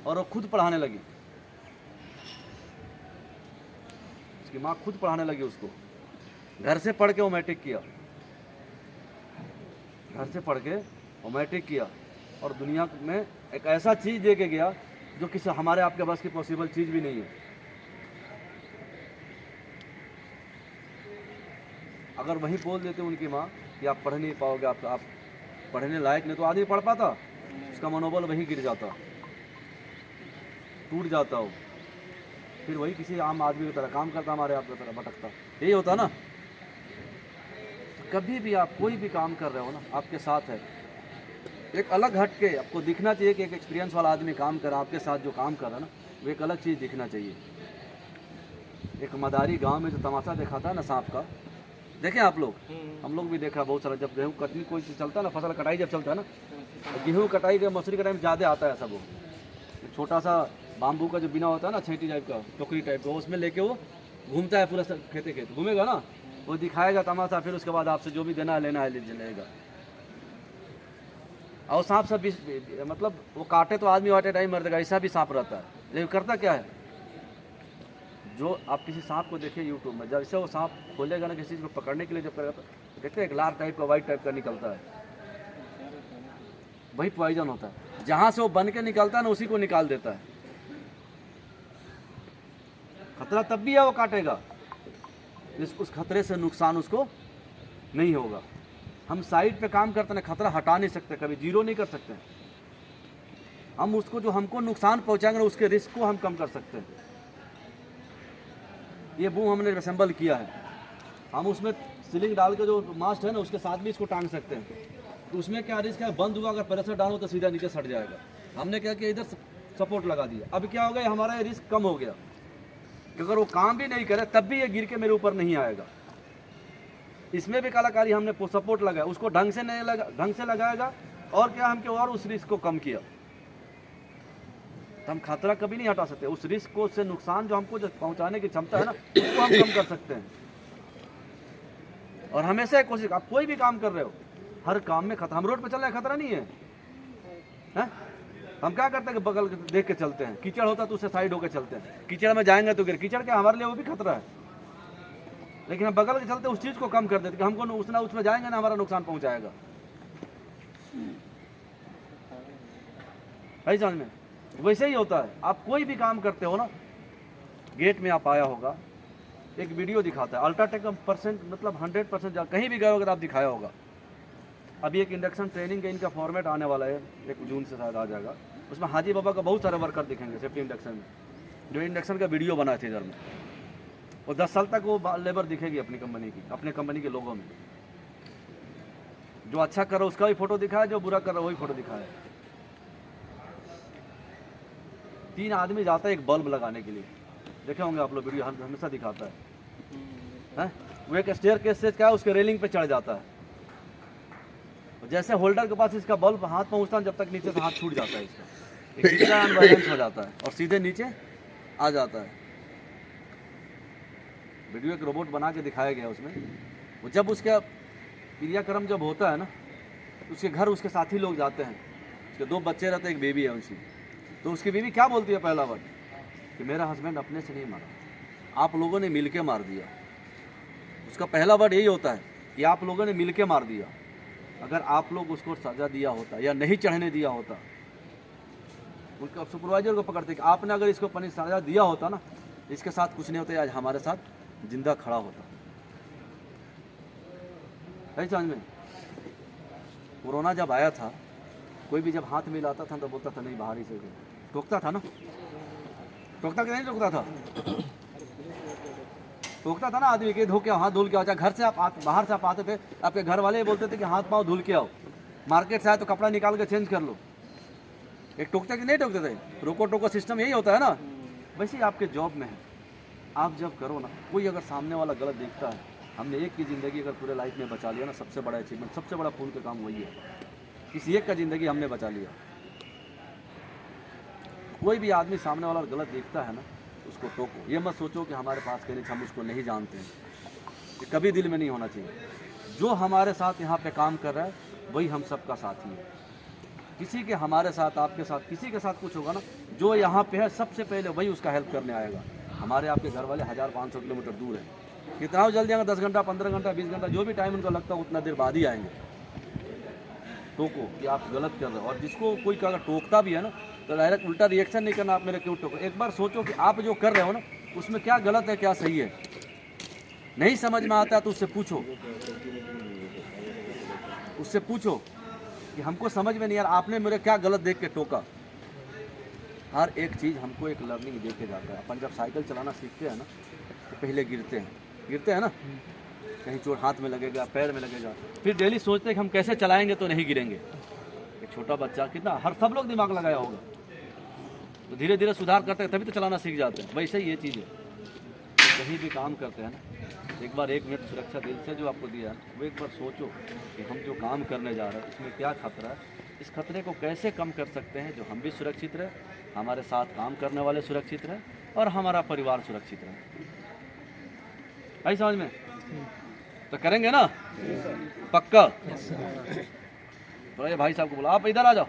और वो खुद पढ़ाने लगी, उसकी माँ खुद पढ़ाने लगी उसको। घर से पढ़ के वो मैट्रिक किया, घर से पढ़ के वो मैट्रिक किया, और दुनिया में एक ऐसा चीज़ दे के गया जो किसी हमारे आपके बस की पॉसिबल चीज़ भी नहीं है। अगर वही बोल देते उनकी माँ कि आप पढ़ नहीं पाओगे, आप पढ़ने लायक नहीं, तो आदमी पढ़ पाता, उसका मनोबल वही गिर जाता, टूट जाता हो, फिर वही किसी आम आदमी की तरह काम करता, हमारे आप की तरह भटकता। यही होता ना। कभी भी आप कोई भी काम कर रहे हो ना, आपके साथ है, एक अलग हट के आपको दिखना चाहिए कि एक एक्सपीरियंस वाला आदमी काम कर रहा है, आपके साथ जो काम कर रहा है ना, वो एक अलग चीज़ दिखना चाहिए। एक मदारी गांव में जो तमाशा देखा था ना सांप का, देखें आप लोग, हम लोग भी देखा बहुत सारा। जब गेहूँ कटनी कोई चीज़ चलता है ना, फसल कटाई जब चलता है ना, तो गेहूँ कटाई का मसूरी कटाई में ज़्यादा आता है सब। वो छोटा सा बाम्बू का जो बिना होता है ना, छेटी टाइप का, टोकरी टाइप का, उसमें लेके वो घूमता है पूरा खेते खेत घूमेगा ना, वो दिखाएगा तमाशा, फिर उसके बाद आपसे जो भी देना है लेना है लेगा। और सांप सब मतलब वो काटे तो आदमी वाटे टाइम मर जाएगा, ऐसा भी सांप रहता है। लेकिन करता क्या है, जो आप किसी सांप को देखिए यूट्यूब में, जब इसे वो सांप खोलेगा ना किसी चीज़ को पकड़ने के लिए, जब करेगा तो देखते हैं एक लाल टाइप का, वाइट टाइप का निकलता है, वही पॉइजन होता है। जहाँ से वो बन के निकलता है ना, उसी को निकाल देता है। खतरा तब भी है वो काटेगा, उस खतरे से नुकसान उसको नहीं होगा। हम साइड पे काम करते हैं, खतरा हटा नहीं सकते, कभी जीरो नहीं कर सकते। हम उसको जो हमको नुकसान पहुंचाएंगे ना, उसके रिस्क को हम कम कर सकते हैं। ये बूम हमने असेंबल किया है, हम उसमें सीलिंग डाल के जो मास्ट है ना, उसके साथ भी इसको टांग सकते हैं। तो उसमें क्या रिस्क है, बंद हुआ अगर प्रेशर डालो तो सीधा नीचे सट जाएगा। हमने क्या किया, इधर सपोर्ट लगा दिया। अब क्या हो गया, हमारा रिस्क कम हो गया कि अगर वो काम भी नहीं करे तब भी ये गिर के मेरे ऊपर नहीं आएगा। इसमें भी कलाकारी हमने सपोर्ट लगाया, उसको ढंग से नहीं लगा, ढंग से लगाएगा, और क्या हम और उस रिस्क को कम किया। तो हम खतरा कभी नहीं हटा सकते, उस रिस्क को, से नुकसान जो हमको जो पहुंचाने की क्षमता है ना, उसको हम कम कर सकते हैं। और हमेशा एक कोशिश, आप कोई भी काम कर रहे हो, हर काम में खतरा। हम रोड पे चल रहे हैं, खतरा नहीं है, है? हम क्या करते हैं कि बगल देख के चलते हैं, कीचड़ होता तो उससे साइड होकर चलते हैं, कीचड़ में जाएंगे तो गिर, कीचड़ क्या हमारे लिए वो भी खतरा है, लेकिन हम बगल के चलते उस चीज़ को कम कर देते कि हमको उसमें जाएंगे ना, हमारा नुकसान पहुंचाएगा। है समझ में? वैसे ही होता है, आप कोई भी काम करते हो ना, गेट में आप आया होगा, एक वीडियो दिखाता है अल्ट्राटेक का परसेंट, मतलब 100% कहीं भी गए होगा आप दिखाया होगा। अभी एक इंडक्शन ट्रेनिंग का इनका फॉर्मेट आने वाला है, 1 जून से शायद आ जाएगा। उसमें हाजी बाबा का बहुत सारे वर्कर दिखेंगे सेफ्टी इंडक्शन में, जो इंडक्शन का वीडियो बनाए थे इधर में। और 10 साल तक वो लेबर दिखेगी अपनी कंपनी की, अपने कंपनी के लोगों में। जो अच्छा कर रहा है उसका भी फोटो दिखाया, जो बुरा कर रहा है वही फोटो दिखाया। 3 आदमी जाता है एक बल्ब लगाने के लिए, देखे होंगे आप लोग, वीडियो हमेशा दिखाता है? वो एक स्टेयर केस से क्या है, उसके रेलिंग पे चढ़ जाता है, जैसे होल्डर के पास इसका बल्ब हाथ पहुंचता है, जब तक नीचे से हाथ छूट जाता है, इसका अनबैलेंस हो जाता है और सीधे नीचे आ जाता है। वीडियो एक रोबोट बना के दिखाया गया उसमें। वो जब उसका क्रियाक्रम जब होता है ना, उसके घर उसके साथी लोग जाते हैं, उसके 2 बच्चे रहते हैं, एक बेबी है उनकी। तो उसकी बीवी क्या बोलती है पहला वर्ड, कि मेरा हस्बैंड अपने से नहीं मारा, आप लोगों ने मिलके मार दिया। उसका पहला वर्ड यही होता है कि आप लोगों ने मिलके मार दिया। अगर आप लोग उसको सजा दिया होता या नहीं चढ़ने दिया होता, उनका सुपरवाइजर को पकड़ते कि आपने अगर इसको सजा दिया होता ना, इसके साथ कुछ नहीं होता, आज हमारे साथ जिंदा खड़ा होता। है समझ में? कोरोना जब आया था, कोई भी जब हाथ मिलाता था तो बोलता था नहीं बाहर ही से, टोकता था ना, टोकता कि नहीं टोकता था? टोकता था ना आदमी के, धो के हाथ धुल के आओ। घर से आप बाहर से आप आते थे, आपके घर वाले बोलते थे कि हाथ पाँव धुल के आओ, मार्केट से आए तो कपड़ा निकाल के चेंज कर लो। एक टोकते कि नहीं टोकते थे? रोको टोको सिस्टम यही होता है ना। वैसे ही आपके जॉब में है, आप जब करो ना, कोई अगर सामने वाला गलत दिखता है, हमने एक की ज़िंदगी अगर पूरे लाइफ में बचा लिया ना, सबसे बड़ा अचीवमेंट, सबसे बड़ा पुण्य का काम वही है। किसी एक का ज़िंदगी हमने बचा लिया। कोई भी आदमी सामने वाला गलत दिखता है ना, उसको टोको। ये मत सोचो कि हमारे पास कहीं हम उसको नहीं जानते हैं, ये कभी दिल में नहीं होना चाहिए। जो हमारे साथ यहाँ पे काम कर रहा है वही हम सबका साथी है। किसी के हमारे साथ आपके साथ किसी के साथ कुछ होगा ना, जो यहाँ पे है सबसे पहले वही उसका हेल्प करने आएगा। हमारे आपके घर वाले 1500 किलोमीटर दूर है, कितना जल्दी आएंगे, 10 घंटा 15 घंटा 20 घंटा जो भी टाइम उनको लगता है उतना देर बाद ही आएंगे। टोको कि आप गलत कर रहे हो, और जिसको कोई अगर टोकता भी है ना तो डायरेक्ट उल्टा रिएक्शन नहीं करना, आप मेरे क्यों टोको। एक बार सोचो कि आप जो कर रहे हो ना उसमें क्या गलत है क्या सही है, नहीं समझ में आता तो उससे पूछो, उससे पूछो कि हमको समझ में नहीं यार आपने मेरे क्या गलत देख के टोका। हर एक चीज़ हमको एक लर्निंग दे के जाता है। अपन जब साइकिल चलाना सीखते हैं ना तो पहले गिरते हैं ना, कहीं चोट हाथ में लगेगा पैर में लगेगा, फिर डेली सोचते हैं कि हम कैसे चलाएंगे तो नहीं गिरेंगे। एक छोटा बच्चा कितना सब लोग दिमाग लगाया होगा, तो धीरे धीरे सुधार करते हैं तभी तो चलाना सीख जाते हैं। वैसे ही ये चीज़ है, तो कहीं भी काम करते हैं ना एक बार 1 मिनट सुरक्षा दिल से जो आपको दिया है वो एक बार सोचो कि हम जो काम करने जा रहे हैं उसमें क्या खतरा है, इस खतरे को कैसे कम कर सकते हैं, जो हम भी सुरक्षित रहे, हमारे साथ काम करने वाले सुरक्षित रहे और हमारा परिवार सुरक्षित रहे। आई समझ में? तो करेंगे ना पक्का। तो ये भाई साहब को बोला आप इधर आ जाओ।